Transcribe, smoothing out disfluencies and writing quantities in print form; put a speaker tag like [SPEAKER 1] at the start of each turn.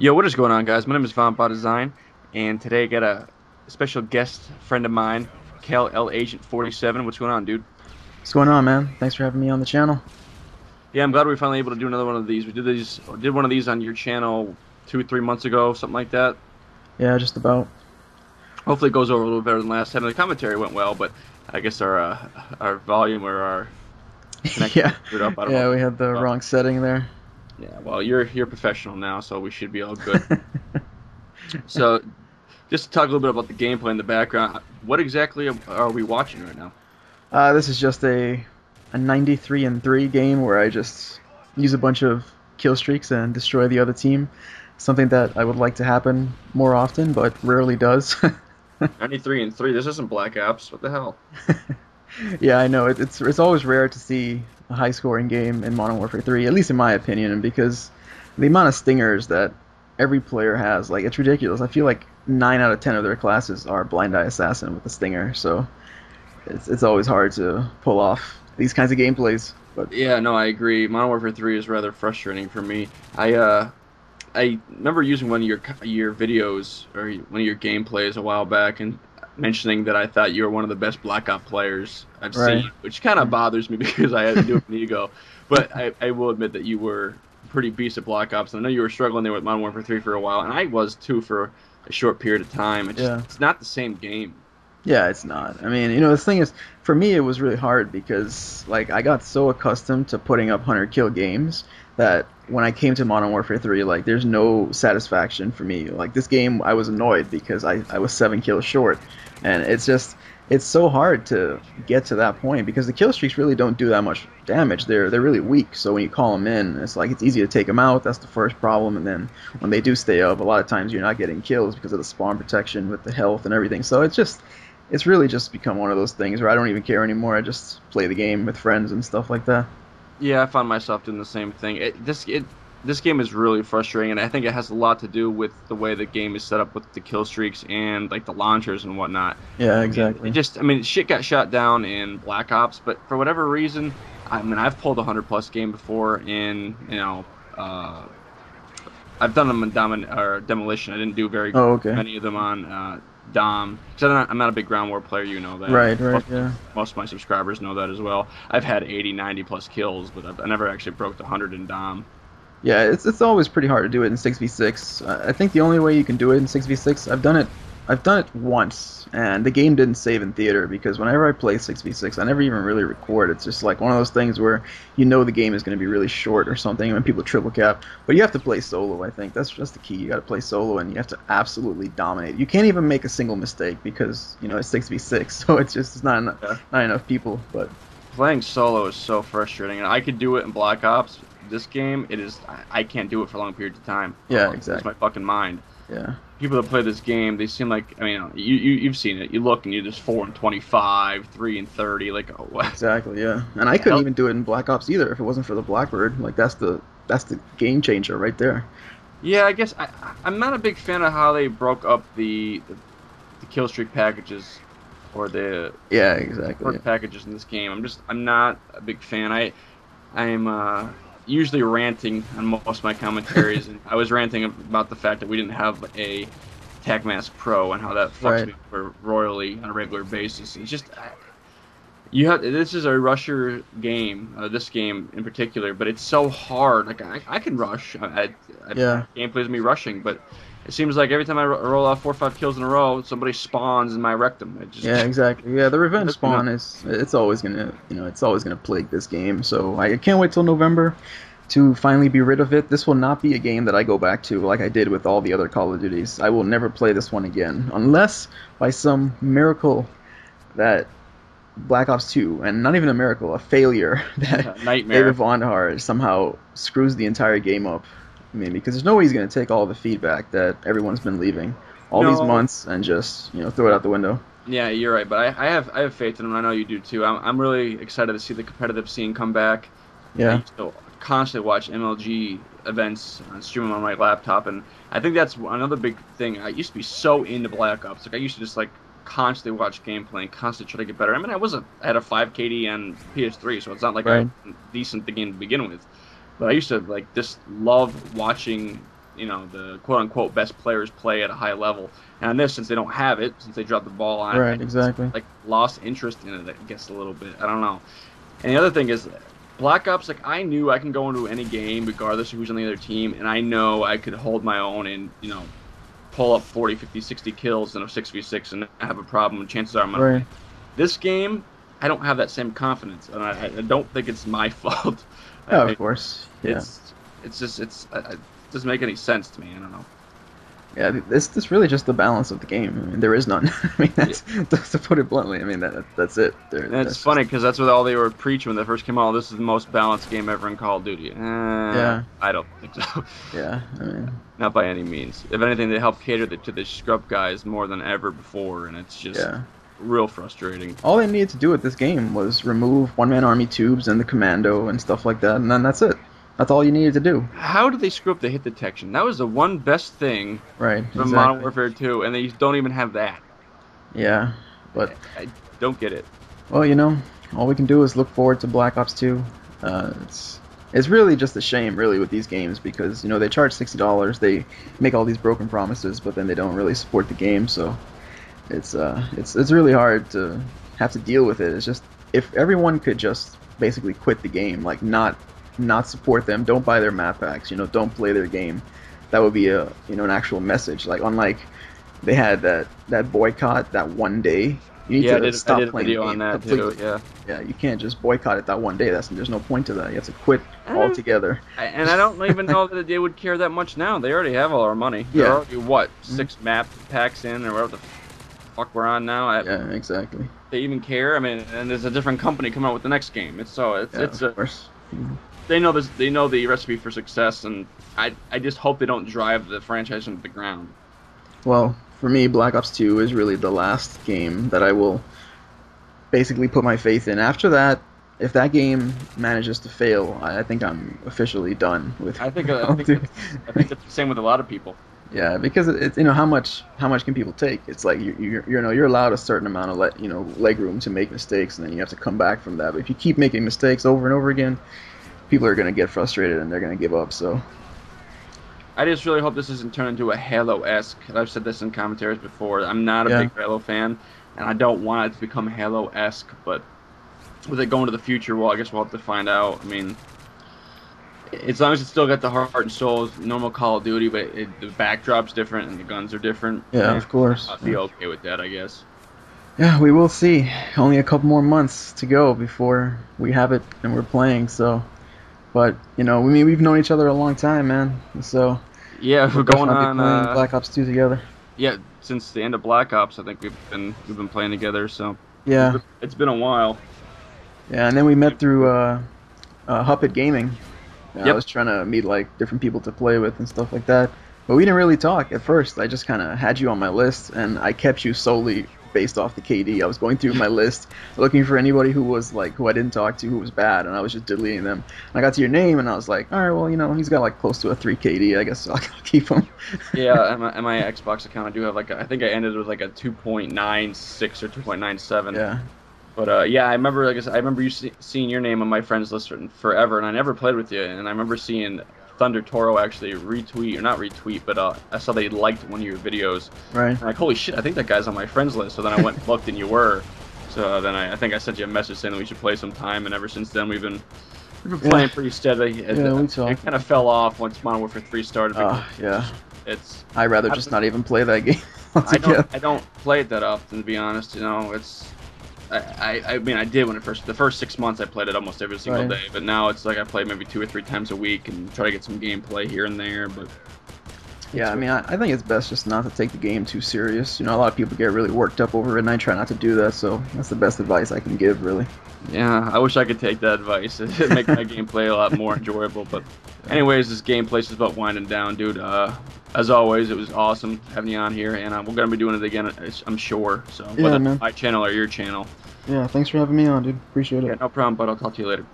[SPEAKER 1] Yo, what is going on, guys? My name is Von Design, and today I got a special guest friend of mine, KalElAgent47. What's going on, dude?
[SPEAKER 2] What's going on, man? Thanks for having me on the channel.
[SPEAKER 1] Yeah, I'm glad we are finally able to do another one of these. We did one of these on your channel 2, 3 months ago, something like that.
[SPEAKER 2] Yeah, just about.
[SPEAKER 1] Hopefully, it goes over a little better than last time. The commentary went well, but I guess our volume or our connection
[SPEAKER 2] Yeah,
[SPEAKER 1] was screwed up. I don't know
[SPEAKER 2] yeah,
[SPEAKER 1] what
[SPEAKER 2] we
[SPEAKER 1] the
[SPEAKER 2] had the
[SPEAKER 1] fuck.
[SPEAKER 2] wrong setting there.
[SPEAKER 1] Yeah, well, you're professional now, so we should be all good. So, just to talk a little bit about the gameplay in the background, what exactly are we watching right now?
[SPEAKER 2] This is just a 93 and 3 game where I just use a bunch of kill streaks and destroy the other team. Something that I would like to happen more often, but rarely does.
[SPEAKER 1] 93 and 3. This isn't Black Ops. What the hell?
[SPEAKER 2] Yeah, I know it's always rare to see a high scoring game in Modern Warfare 3, at least in my opinion, because the amount of stingers that every player has, like it's ridiculous. I feel like 9 out of 10 of their classes are blind eye assassin with a stinger, so it's always hard to pull off these kinds of gameplays. But
[SPEAKER 1] Yeah, no, I agree. Modern Warfare 3 is rather frustrating for me. I remember using one of your videos or one of your gameplays a while back and mentioning that I thought you were one of the best Black Ops players I've
[SPEAKER 2] right.
[SPEAKER 1] seen, which kind of bothers me because I do have an ego. But I will admit that you were pretty beast at Black Ops. I know you were struggling there with Modern Warfare 3 for a while, and I was too for a short period of time.
[SPEAKER 2] Yeah.
[SPEAKER 1] It's not the same game.
[SPEAKER 2] Yeah, it's not. I mean, the thing is, for me, it was really hard because, like, I got so accustomed to putting up 100 kill games that when I came to Modern Warfare 3, like, there's no satisfaction for me. Like, this game, I was annoyed because I was 7 kills short. And it's so hard to get to that point because the kill streaks really don't do that much damage. They're really weak. So when you call them in, it's like it's easy to take them out. That's the first problem. And then when they do stay up, a lot of times you're not getting kills because of the spawn protection with the health and everything. So it's really just become one of those things where I don't even care anymore. I just play the game with friends and stuff like that.
[SPEAKER 1] Yeah, I found myself doing the same thing. This game is really frustrating, and I think it has a lot to do with the way the game is set up with the kill streaks and like the launchers and whatnot.
[SPEAKER 2] Yeah,
[SPEAKER 1] It
[SPEAKER 2] exactly.
[SPEAKER 1] just, I mean, shit got shot down in Black Ops, but for whatever reason, I mean, I've pulled a 100 plus game before in, I've done them in Demolition. I didn't do very
[SPEAKER 2] Oh, okay.
[SPEAKER 1] many of them on Dom because I'm not a big ground war player. You know that.
[SPEAKER 2] Right, right, yeah.
[SPEAKER 1] Most of my subscribers know that as well. I've had 80, 90 plus kills, but I never actually broke the 100 in Dom.
[SPEAKER 2] Yeah, it's always pretty hard to do it in 6v6. I think the only way you can do it in 6v6, I've done it once, and the game didn't save in theater because whenever I play 6v6, I never even really record. It's just like one of those things where the game is going to be really short or something when people triple cap. But you have to play solo, I think. That's just the key. You got to play solo and you have to absolutely dominate. You can't even make a single mistake because, it's 6v6, so it's
[SPEAKER 1] Yeah.
[SPEAKER 2] not enough people, but
[SPEAKER 1] Playing solo is so frustrating, and I could do it in Black Ops. This game, it is. I can't do it for long periods of time.
[SPEAKER 2] yeah,
[SPEAKER 1] I'll lose my
[SPEAKER 2] exactly.
[SPEAKER 1] fucking mind.
[SPEAKER 2] Yeah.
[SPEAKER 1] People that play this game, they seem like, I mean, you've seen it. You look and you're just 4 and 25, 3 and 30. Like, oh, what?
[SPEAKER 2] Exactly, yeah. And I couldn't
[SPEAKER 1] Hell,
[SPEAKER 2] even do it in Black Ops either if it wasn't for the Blackbird. Like that's the game changer right there.
[SPEAKER 1] yeah, I guess I'm not a big fan of how they broke up the kill streak packages or the
[SPEAKER 2] Yeah, exactly.
[SPEAKER 1] perk packages in this game. I'm not a big fan. I'm usually ranting on most of my commentaries, and I was ranting about the fact that we didn't have a Tac Mask Pro and how that fucks
[SPEAKER 2] Right.
[SPEAKER 1] me over royally on a regular basis. It's just you have this is a rusher game, this game in particular, but it's so hard. Like I can rush.
[SPEAKER 2] Yeah.
[SPEAKER 1] Game plays me rushing, but it seems like every time I roll off 4 or 5 kills in a row, somebody spawns in my rectum. It just
[SPEAKER 2] Yeah, exactly. Yeah, the revenge
[SPEAKER 1] pisses me off.
[SPEAKER 2] spawn is it's always gonna plague this game. So I can't wait till November to finally be rid of it. This will not be a game that I go back to like I did with all the other Call of Duties. I will never play this one again unless by some miracle that Black Ops 2, and not even a miracle, a failure that David
[SPEAKER 1] Nightmare.
[SPEAKER 2] Vonderhaar somehow screws the entire game up. I mean, because there's no way he's going to take all the feedback that everyone's been leaving all these
[SPEAKER 1] No,
[SPEAKER 2] months and just, throw it out the window.
[SPEAKER 1] yeah, you're right, but I have faith in him. I know you do too. I'm really excited to see the competitive scene come back. I
[SPEAKER 2] Yeah,
[SPEAKER 1] used to constantly watch MLG events and stream them on my laptop, and I think that's another big thing. I used to be so into Black Ops. Like I used to just like constantly watch gameplay and constantly try to get better. I mean, I had a 5 KD on PS3, so it's not like I was
[SPEAKER 2] right.
[SPEAKER 1] decent the game to begin with. But I used to like just love watching the quote unquote best players play at a high level. And on this, since they don't have it, since they dropped the ball on it,
[SPEAKER 2] Right, exactly.
[SPEAKER 1] like lost interest in it, I guess a little bit. I don't know. And the other thing is, Black Ops, like I knew I can go into any game regardless of who's on the other team, and I know I could hold my own and pull up 40, 50, 60 kills in a 6v6 and not have a problem. Chances are I'm gonna win. This game, I don't have that same confidence, and I don't think it's my fault.
[SPEAKER 2] Oh, of course. Yeah.
[SPEAKER 1] It doesn't make any sense to me. I don't know.
[SPEAKER 2] Yeah, this really just the balance of the game. I mean, there is none. I mean, that's to put it bluntly. I mean, that's it.
[SPEAKER 1] And it's funny because that's what all they were preaching when they first came out. This is the most balanced game ever in Call of Duty.
[SPEAKER 2] Yeah,
[SPEAKER 1] I don't think so.
[SPEAKER 2] Yeah, I mean,
[SPEAKER 1] not by any means. If anything, they help cater to the scrub guys more than ever before, and it's just real frustrating.
[SPEAKER 2] All they needed to do with this game was remove one-man army tubes and the commando and stuff like that, and then that's it. That's all you needed to do.
[SPEAKER 1] How did they screw up the hit detection? That was the one best thing from Modern Warfare 2, and they don't even have that.
[SPEAKER 2] Yeah, but
[SPEAKER 1] I don't get it.
[SPEAKER 2] Well, all we can do is look forward to Black Ops 2. It's really just a shame, really, with these games because they charge $60, they make all these broken promises, but then they don't really support the game. So it's really hard to have to deal with it. It's just if everyone could just basically quit the game, like not support them, don't buy their map packs, don't play their game. That would be an actual message. Like unlike they had that boycott that one day. You need to stop playing the game on that completely.
[SPEAKER 1] Too,
[SPEAKER 2] yeah, you can't just boycott it that one day. There's no point to that. You have to quit altogether.
[SPEAKER 1] And I don't even know that they would care that much now. They already have all our money. They're already 6 map packs in or whatever the fuck we're on now.
[SPEAKER 2] Yeah, exactly.
[SPEAKER 1] They even care. I mean, and there's a different company coming out with the next game. It's
[SPEAKER 2] of course.
[SPEAKER 1] They know this. They know the recipe for success, and I just hope they don't drive the franchise into the ground.
[SPEAKER 2] Well, for me, Black Ops 2 is really the last game that I will basically put my faith in. After that, if that game manages to fail, I think I'm officially done with.
[SPEAKER 1] I think it's the same with a lot of people.
[SPEAKER 2] Yeah, because it's how much can people take? It's like you're allowed a certain amount of leg room to make mistakes, and then you have to come back from that. But if you keep making mistakes over and over again, people are going to get frustrated and they're going to give up. So
[SPEAKER 1] I just really hope this doesn't turn into a Halo-esque. I've said this in commentaries before. I'm not a big Halo fan, and I don't want it to become Halo-esque. But with it going to the future, well, I guess we'll have to find out. I mean, as long as it's still got the heart and soul of normal Call of Duty, but the backdrop's different and the guns are different.
[SPEAKER 2] Yeah, of course.
[SPEAKER 1] I'll be okay with that, I guess.
[SPEAKER 2] Yeah, we will see. Only a couple more months to go before we have it and we're playing. So. But we've known each other a long time, man. So
[SPEAKER 1] yeah, we're going on
[SPEAKER 2] playing Black Ops 2 together.
[SPEAKER 1] Yeah, since the end of Black Ops, I think we've been playing together. So
[SPEAKER 2] yeah,
[SPEAKER 1] it's been a while.
[SPEAKER 2] Yeah, and then we met through Huppet Gaming. I was trying to meet different people to play with and stuff like that. But we didn't really talk at first. I just kind of had you on my list, and I kept you solely based off the KD. I was going through my list, looking for anybody who was who I didn't talk to, who was bad, and I was just deleting them. And I got to your name, and I was like, all right, well, he's got close to a 3 KD. I guess I'll keep him.
[SPEAKER 1] Yeah, and my Xbox account, I do have I think I ended with a 2.96 or 2.97.
[SPEAKER 2] Yeah.
[SPEAKER 1] But yeah, I remember you seeing your name on my friends list forever, and I never played with you. And I remember seeing Thunder Toro actually not retweet, but I saw they liked one of your videos.
[SPEAKER 2] Right.
[SPEAKER 1] And holy shit, I think that guy's on my friends list. So then I went and looked, and you were. So then I think I sent you a message saying that we should play sometime, and ever since then we've been playing pretty steadily.
[SPEAKER 2] Yeah, we talked.
[SPEAKER 1] It kind of fell off once Modern Warfare 3 started.
[SPEAKER 2] Yeah.
[SPEAKER 1] I'd
[SPEAKER 2] rather just not even play that game.
[SPEAKER 1] I don't play it that often, to be honest. It's. I mean, I did when the first 6 months I played it almost every single day, but now it's I play maybe 2 or 3 times a week and try to get some gameplay here and there. But
[SPEAKER 2] yeah, I mean, I think it's best just not to take the game too serious. A lot of people get really worked up over it, and I try not to do that. So that's the best advice I can give, really.
[SPEAKER 1] Yeah, I wish I could take that advice. It'd make my gameplay a lot more enjoyable. But anyways, this gameplay is about winding down, dude. As always, it was awesome having you on here, and we're going to be doing it again, I'm sure. So whether
[SPEAKER 2] man.
[SPEAKER 1] my channel or your channel.
[SPEAKER 2] Yeah, thanks for having me on, dude. Appreciate it.
[SPEAKER 1] Yeah, no problem, but I'll talk to you later.